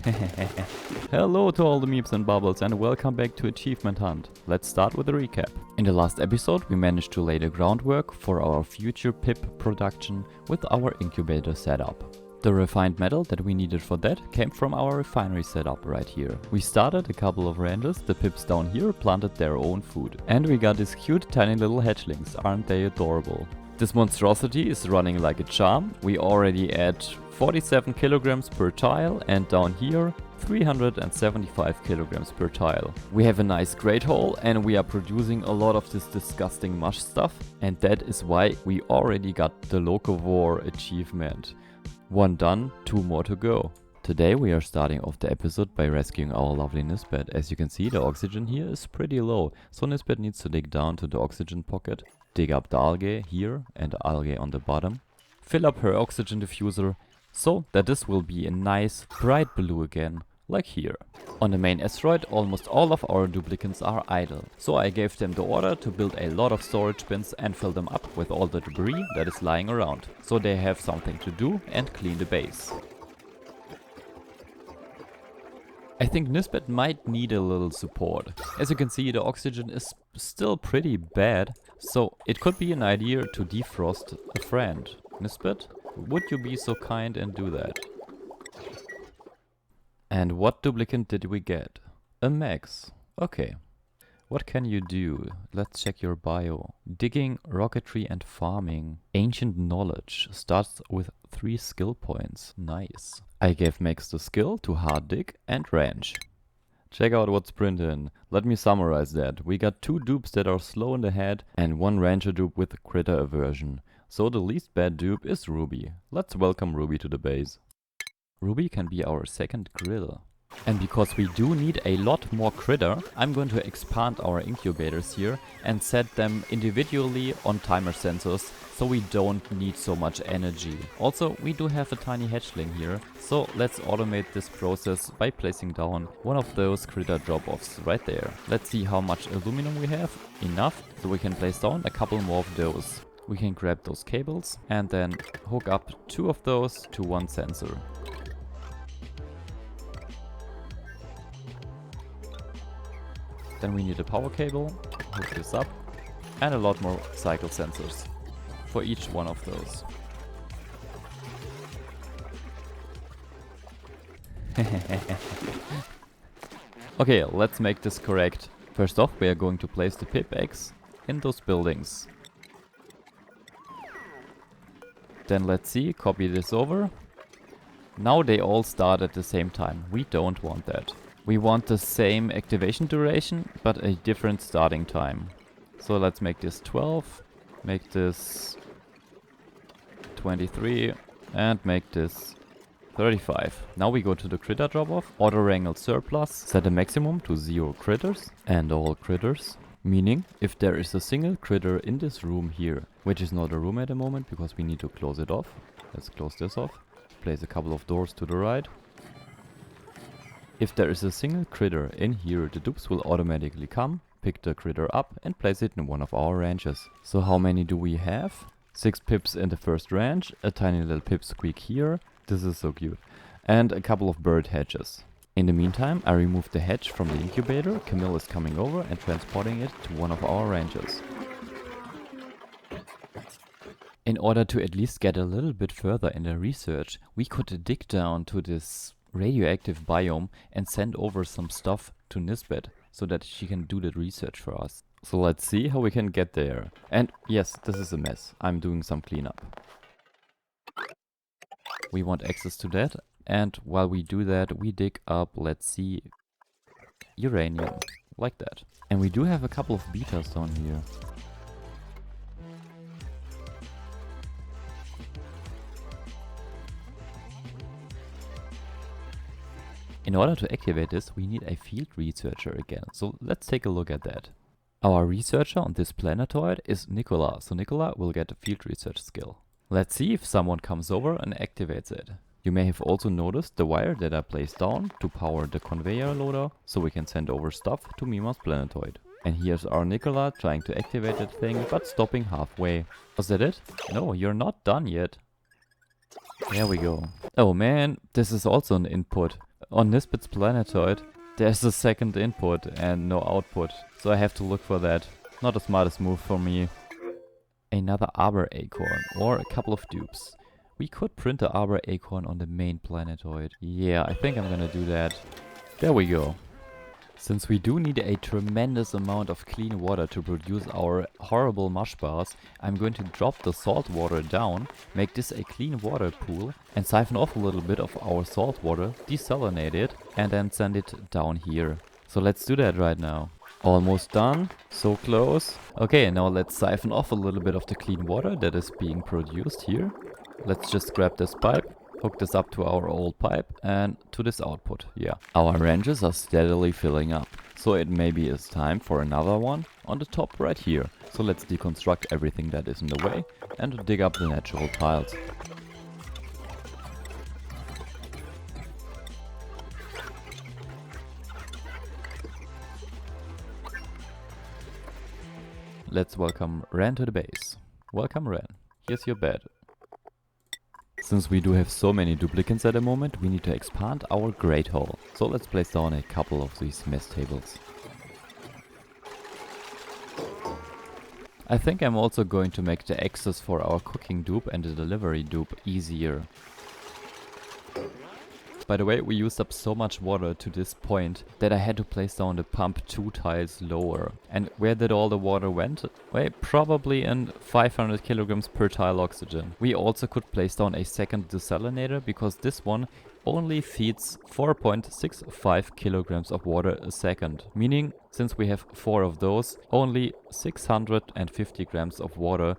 Hello to all the meeps and bubbles and welcome back to Achievement Hunt. Let's start with a recap. In the last episode we managed to lay the groundwork for our future pip production with our incubator setup. The refined metal that we needed for that came from our refinery setup right here. We started a couple of ranches, the pips down here planted their own food. And we got these cute tiny little hatchlings, aren't they adorable? This monstrosity is running like a charm. We already add 47 kilograms per tile and down here 375 kilograms per tile. We have a nice grate hole and we are producing a lot of this disgusting mush stuff, and that is why we already got the Locavore achievement. One done, two more to go. Today we are starting off the episode by rescuing our lovely Nisbet. As you can see, the oxygen here is pretty low, so Nisbet needs to dig down to the oxygen pocket, dig up the algae here and the algae on the bottom, fill up her oxygen diffuser so that this will be a nice bright blue again, like here. On the main asteroid almost all of our duplicants are idle, so I gave them the order to build a lot of storage bins and fill them up with all the debris that is lying around, so they have something to do and clean the base. I think Nisbet might need a little support. As you can see, the oxygen is still pretty bad, so it could be an idea to defrost a friend. Nisbet, would you be so kind and do that? And what duplicant did we get? A max. Okay. What can you do? Let's check your bio. Digging, rocketry and farming. Ancient knowledge. Starts with 3 skill points. Nice. I gave Max the skill to hard dig and ranch. Check out what's printed. Let me summarize that. We got 2 dupes that are slow in the head and 1 rancher dupe with critter aversion. So the least bad dupe is Ruby. Let's welcome Ruby to the base. Ruby can be our second grill. And because we do need a lot more critter, I'm going to expand our incubators here and set them individually on timer sensors so we don't need so much energy. Also, we do have a tiny hatchling here, so let's automate this process by placing down one of those critter drop-offs right there. Let's see how much aluminum we have. Enough, so we can place down a couple more of those. We can grab those cables and then hook up 2 of those to 1 sensor. Then we need a power cable, hook this up, and a lot more cycle sensors for each one of those. Okay, let's make this correct. First off, we are going to place the pip eggs in those buildings. Then let's see, copy this over. Now they all start at the same time. We don't want that. We want the same activation duration, but a different starting time. So let's make this 12, make this 23, and make this 35. Now we go to the critter drop-off, auto wrangle surplus, set a maximum to 0 critters, and all critters. Meaning, if there is a single critter in this room here, which is not a room at the moment because we need to close it off. Let's close this off, place a couple of doors to the right. If there is a single critter in here, the dupes will automatically come, pick the critter up and place it in one of our ranches. So how many do we have? 6 pips in the first ranch, a tiny little pip squeak here, this is so cute, and a couple of bird hatches. In the meantime, I removed the hatch from the incubator. Camille is coming over and transporting it to one of our ranches. In order to at least get a little bit further in the research, we could dig down to this radioactive biome and send over some stuff to Nisbet so that she can do the research for us. So let's see how we can get there. And yes, this is a mess. I'm doing some cleanup. We want access to that, and while we do that, we dig up, let's see, uranium, like that. And we do have a couple of betas down here. In order to activate this, we need a field researcher again, so let's take a look at that. Our researcher on this planetoid is Nicola, so Nicola will get a field research skill. Let's see if someone comes over and activates it. You may have also noticed the wire that I placed down to power the conveyor loader, so we can send over stuff to Mima's planetoid. And here's our Nicola trying to activate that thing, but stopping halfway. Was that it? No, you're not done yet. There we go. Oh man, this is also an input. On Nisbet's planetoid, there's a second input and no output, so I have to look for that. Not the smartest move for me. Another arbor acorn or a couple of dupes. We could print the arbor acorn on the main planetoid. Yeah, I think I'm gonna do that. There we go. Since we do need a tremendous amount of clean water to produce our horrible mush bars, I'm going to drop the salt water down, make this a clean water pool, and siphon off a little bit of our salt water, desalinate it, and then send it down here. So let's do that right now. Almost done, so close. Okay, now let's siphon off a little bit of the clean water that is being produced here. Let's just grab this pipe. Hook this up to our old pipe and to this output, yeah. Our ranges are steadily filling up, so it maybe is time for another one on the top right here. So let's deconstruct everything that is in the way and dig up the natural tiles. Let's welcome Ren to the base. Welcome Ren, here's your bed. Since we do have so many duplicants at the moment, we need to expand our great hall. So let's place down a couple of these mess tables. I think I'm also going to make the access for our cooking dupe and the delivery dupe easier. By the way, we used up so much water to this point that I had to place down the pump 2 tiles lower. And where did all the water went? Well, probably in 500 kilograms per tile oxygen. We also could place down a second desalinator because this one only feeds 4.65 kilograms of water a second. Meaning, since we have 4 of those, only 650 grams of water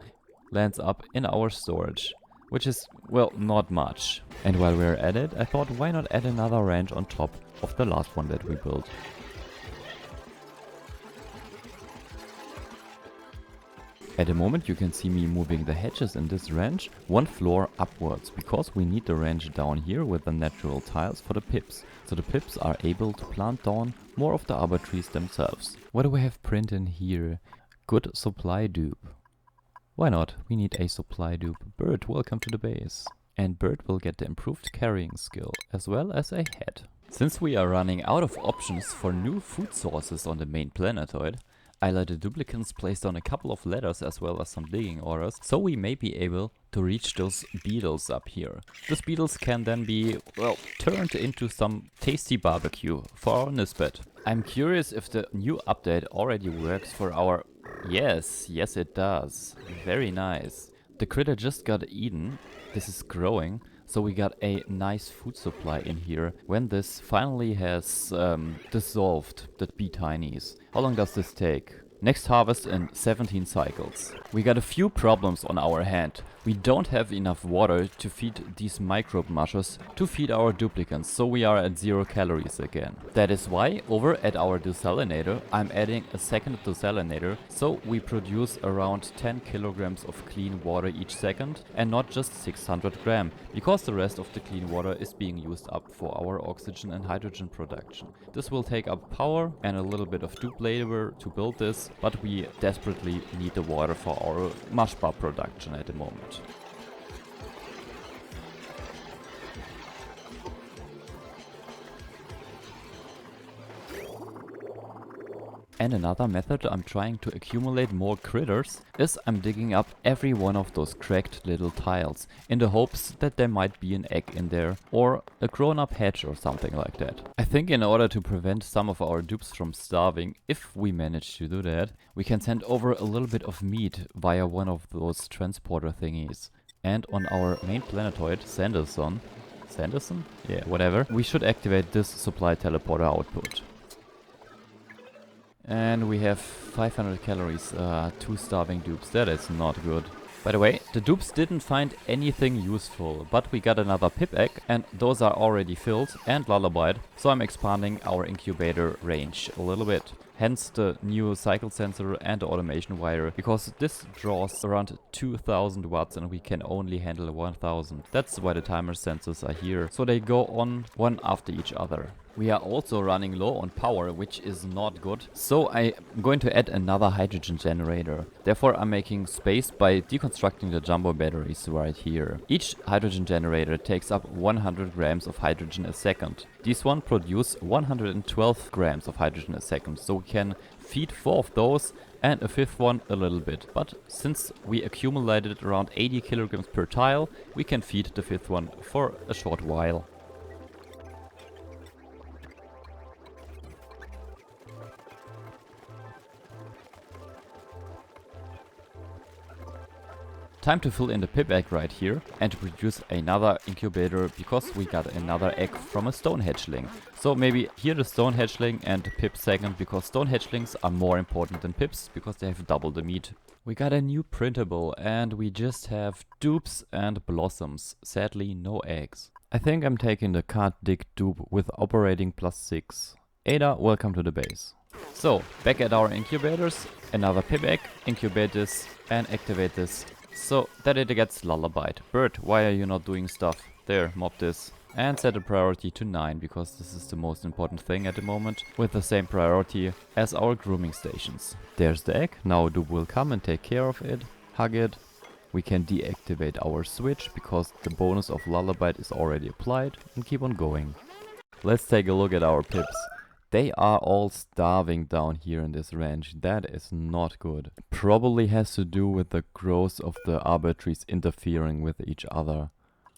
lands up in our storage. Which is, well, not much. And while we're at it, I thought why not add another ranch on top of the last one that we built. At the moment you can see me moving the hedges in this ranch 1 floor upwards, because we need the ranch down here with the natural tiles for the pips. So the pips are able to plant down more of the arbor trees themselves. What do we have print in here? Good supply dupe. Why not? We need a supply dupe. Bird, welcome to the base. And Bird will get the improved carrying skill, as well as a head. Since we are running out of options for new food sources on the main planetoid, I let the duplicants place down a couple of ladders as well as some digging orders, so we may be able to reach those beetles up here. Those beetles can then be, well, turned into some tasty barbecue for our Nisbet. I'm curious if the new update already works for our... Yes, it does. Very nice. The critter just got eaten. This is growing. So we got a nice food supply in here when this finally has dissolved the Beetinys. How long does this take? Next harvest in 17 cycles. We got a few problems on our hand. We don't have enough water to feed these microbe mushers to feed our duplicants, so we are at 0 calories again. That is why over at our desalinator I'm adding a second desalinator, so we produce around 10 kilograms of clean water each second and not just 600 gram, because the rest of the clean water is being used up for our oxygen and hydrogen production. This will take up power and a little bit of dupe labor to build this, but we desperately need the water for our mush bar production at the moment. And another method I'm trying to accumulate more critters is I'm digging up every one of those cracked little tiles in the hopes that there might be an egg in there or a grown-up hatch or something like that. I think in order to prevent some of our dupes from starving, if we manage to do that, we can send over a little bit of meat via one of those transporter thingies. And on our main planetoid, Sanderson? Yeah, whatever. We should activate this supply teleporter output. And we have 500 calories, 2 starving dupes. That is not good. By the way, the dupes didn't find anything useful, but we got another pip egg and those are already filled and lullabied, so I'm expanding our incubator range a little bit. Hence the new cycle sensor and the automation wire, because this draws around 2000 watts and we can only handle 1000. That's why the timer sensors are here, so they go on one after each other. We are also running low on power, which is not good. So I'm going to add another hydrogen generator. Therefore I'm making space by deconstructing the jumbo batteries right here. Each hydrogen generator takes up 100 grams of hydrogen a second. These one produce 112 grams of hydrogen a second. So we can feed 4 of those and a 5th one a little bit. But since we accumulated around 80 kilograms per tile, we can feed the 5th one for a short while. Time to fill in the pip egg right here and to produce another incubator because we got another egg from a stone hatchling. So maybe here the stone hatchling and the pip second, because stone hatchlings are more important than pips because they have double the meat. We got a new printable and we just have dupes and blossoms. Sadly no eggs. I think I'm taking the can't dig dupe with operating +6. Ada, welcome to the base. So back at our incubators, another pip egg, incubate this and activate this. So that it gets lullabied. Bird, why are you not doing stuff? There, mob this. And set a priority to 9, because this is the most important thing at the moment, with the same priority as our grooming stations. There's the egg, now Dupe will come and take care of it, hug it. We can deactivate our switch, because the bonus of lullabied is already applied, and keep on going. Let's take a look at our pips. They are all starving down here in this ranch. That is not good. Probably has to do with the growth of the arbor trees interfering with each other.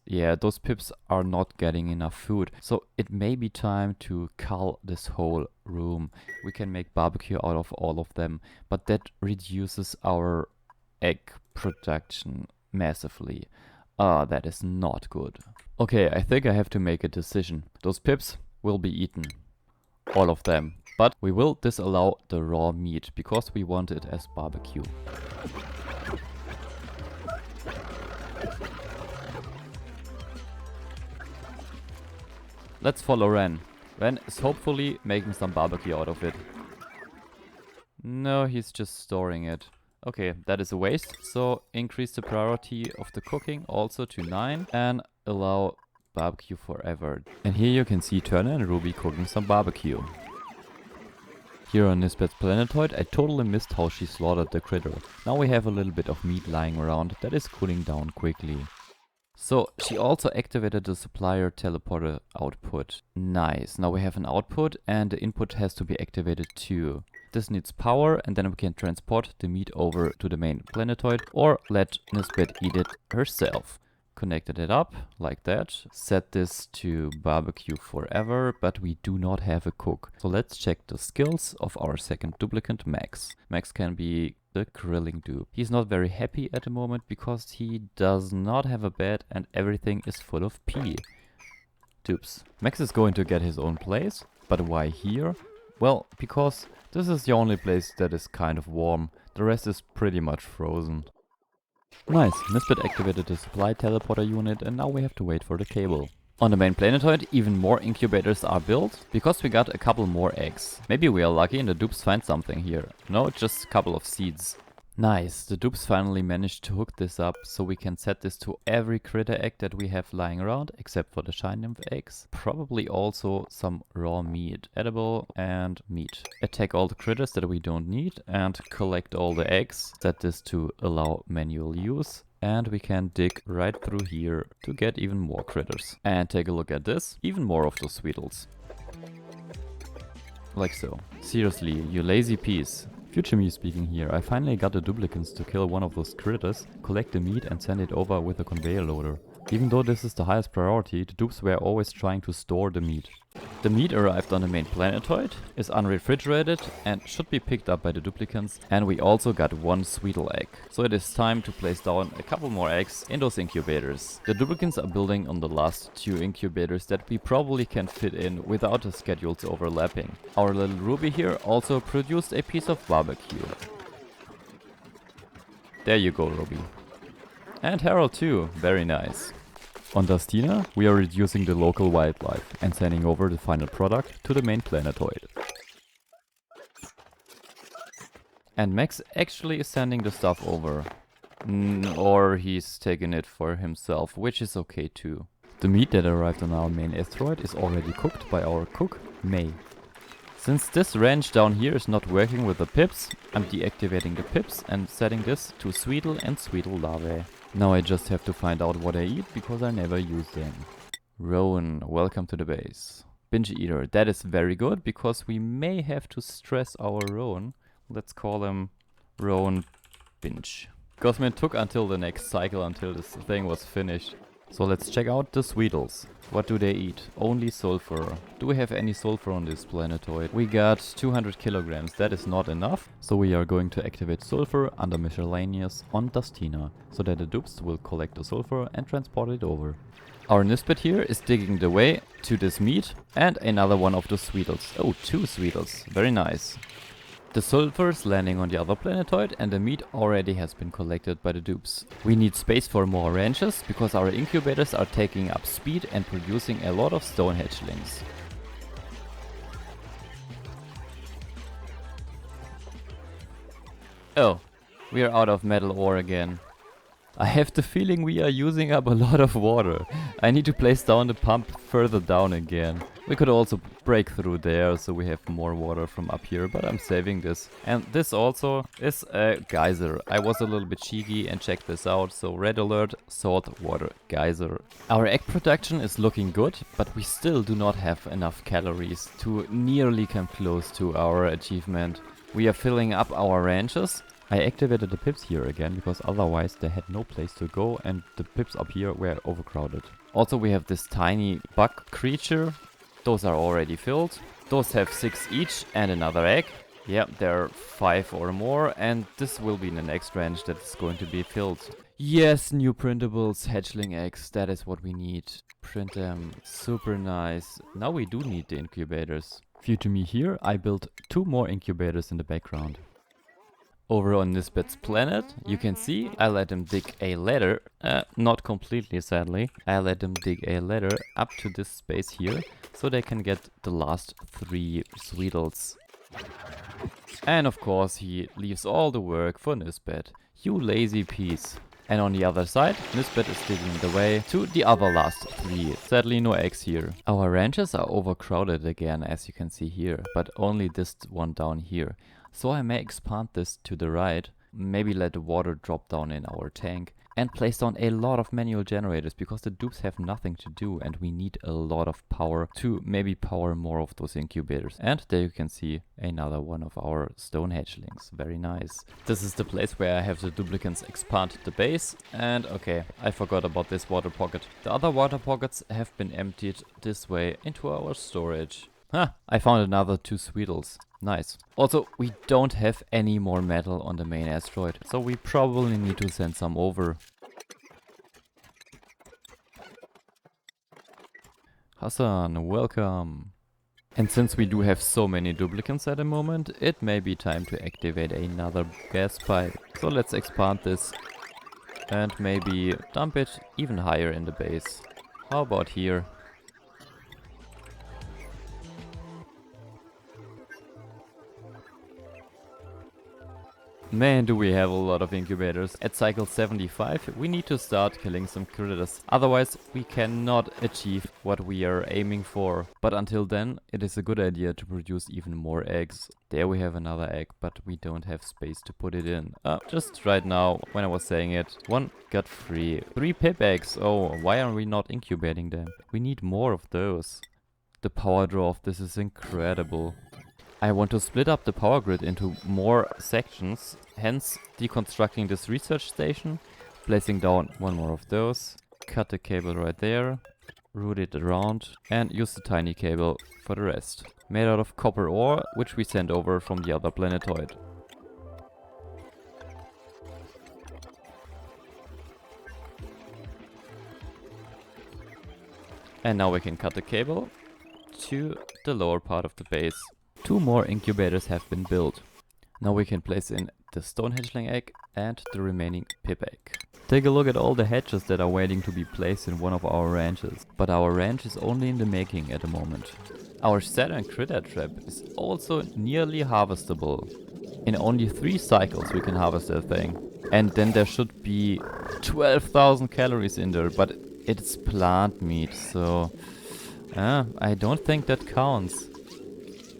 Yeah, those pips are not getting enough food. So it may be time to cull this whole room. We can make barbecue out of all of them, but that reduces our egg production massively. That is not good. Okay, I think I have to make a decision. Those pips will be eaten. All of them. But we will disallow the raw meat because we want it as barbecue. Let's follow Ren. Ren is hopefully making some barbecue out of it. No, he's just storing it. Okay, that is a waste. So increase the priority of the cooking also to 9 and allow barbecue forever. And here you can see Turner and Ruby cooking some barbecue. Here on Nisbet's planetoid, I totally missed how she slaughtered the critter. Now we have a little bit of meat lying around that is cooling down quickly. So she also activated the supplier teleporter output. Nice, now we have an output and the input has to be activated too. This needs power and then we can transport the meat over to the main planetoid or let Nisbet eat it herself. Connected it up like that, set this to barbecue forever, but we do not have a cook. So let's check the skills of our second duplicant, Max. Max can be the grilling dupe. He's not very happy at the moment because he does not have a bed and everything is full of pee. Dupes. Max is going to get his own place, but why here? Well, because this is the only place that is kind of warm. The rest is pretty much frozen. Nice, Nisbet activated the supply teleporter unit and now we have to wait for the cable. On the main planetoid, even more incubators are built, because we got a couple more eggs. Maybe we are lucky and the dupes find something here. No, just a couple of seeds. Nice, the dupes finally managed to hook this up, so we can set this to every critter egg that we have lying around, except for the shine nymph eggs. Probably also some raw meat, edible and meat. Attack all the critters that we don't need and collect all the eggs. Set this to allow manual use. And we can dig right through here to get even more critters. And take a look at this, even more of those sweetles. Like so. Seriously, you lazy piece. Future me speaking here, I finally got the Duplicants to kill one of those critters, collect the meat and send it over with a conveyor loader. Even though this is the highest priority, the dupes were always trying to store the meat. The meat arrived on the main planetoid, is unrefrigerated and should be picked up by the Duplicants, and we also got one sweetle egg. So it is time to place down a couple more eggs in those incubators. The Duplicants are building on the last 2 incubators that we probably can fit in without the schedules overlapping. Our little Ruby here also produced a piece of barbecue. There you go, Ruby. And Harold too, very nice. On Dustina, we are reducing the local wildlife and sending over the final product to the main planetoid. And Max actually is sending the stuff over. Or he's taking it for himself, which is okay too. The meat that arrived on our main asteroid is already cooked by our cook, May. Since this ranch down here is not working with the pips, I'm deactivating the pips and setting this to Sweetle and Sweetle larvae. Now I just have to find out what I eat, because I never use them. Rowan, welcome to the base. Binge eater, that is very good, because we may have to stress our Rowan. Let's call him Rowan Binge. Because it took until the next cycle until this thing was finished. So let's check out the Sweetles. What do they eat? Only sulfur. Do we have any sulfur on this planetoid? We got 200 kilograms. That is not enough. So we are going to activate sulfur under Miscellaneous on Dustina, so that the Dupes will collect the sulfur and transport it over. Our Nisbet here is digging the way to this meat and another one of the Sweetles. Oh, 2 Sweetles. Very nice. The sulfur is landing on the other planetoid and the meat already has been collected by the Dupes. We need space for more ranches because our incubators are taking up speed and producing a lot of stone hatchlings. Oh, we are out of metal ore again. I have the feeling we are using up a lot of water. I need to place down the pump further down again. We could also break through there so we have more water from up here, but I'm saving this. And this also is a geyser. I was a little bit cheeky and checked this out, so red alert, saltwater geyser. Our egg production is looking good, but we still do not have enough calories to nearly come close to our achievement. We are filling up our ranches. I activated the pips here again because otherwise they had no place to go and the pips up here were overcrowded. Also we have this tiny bug creature. Those are already filled. Those have 6 each and another egg. Yeah, there are 5 or more and this will be the next ranch that is going to be filled. Yes, new printables, hatchling eggs, that is what we need. Print them, super nice. Now we do need the incubators. Future me here, I built 2 more incubators in the background. Over on Nisbet's planet, you can see I let him dig a ladder, not completely sadly, I let him dig a ladder up to this space here, so they can get the last 3 Sweetles. And of course he leaves all the work for Nisbet, you lazy piece. And on the other side, Nisbet is digging the way to the other last 3. Sadly no eggs here. Our ranches are overcrowded again, as you can see here, but only this one down here. So I may expand this to the right, maybe let the water drop down in our tank and place down a lot of manual generators because the Dupes have nothing to do and we need a lot of power to maybe power more of those incubators. And there you can see another one of our stone hatchlings. Very nice. This is the place where I have the Duplicants expand the base. And okay, I forgot about this water pocket. The other water pockets have been emptied this way into our storage. Huh, I found another 2 Sweetles. Nice. Also, we don't have any more metal on the main asteroid, so we probably need to send some over. Hassan, welcome. And since we do have so many Duplicants at the moment, it may be time to activate another gas pipe. So let's expand this and maybe dump it even higher in the base. How about here? Man, do we have a lot of incubators. At cycle 75 we need to start killing some critters, otherwise we cannot achieve what we are aiming for. But until then it is a good idea to produce even more eggs. There we have another egg, but we don't have space to put it in. Just right now when I was saying it, one got free. 3 pip eggs, oh, why are we not incubating them? We need more of those. The power draw of this is incredible. I want to split up the power grid into more sections, hence deconstructing this research station, placing down 1 more of those, cut the cable right there, route it around and use the tiny cable for the rest. Made out of copper ore, which we sent over from the other planetoid. And now we can cut the cable to the lower part of the base. 2 more incubators have been built. Now we can place in the stone hatchling egg and the remaining pip egg. Take a look at all the hatches that are waiting to be placed in one of our ranches. But our ranch is only in the making at the moment. Our Saturn critter trap is also nearly harvestable. In only 3 cycles we can harvest that thing. And then there should be 12,000 calories in there, but it's plant meat, so I don't think that counts.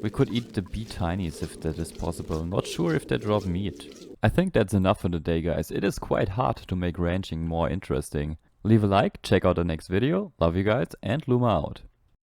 We could eat the Beetinys if that is possible. Not sure if they drop meat. I think that's enough for the day, guys. It is quite hard to make ranching more interesting. Leave a like, check out the next video. Love you guys, and Luma out.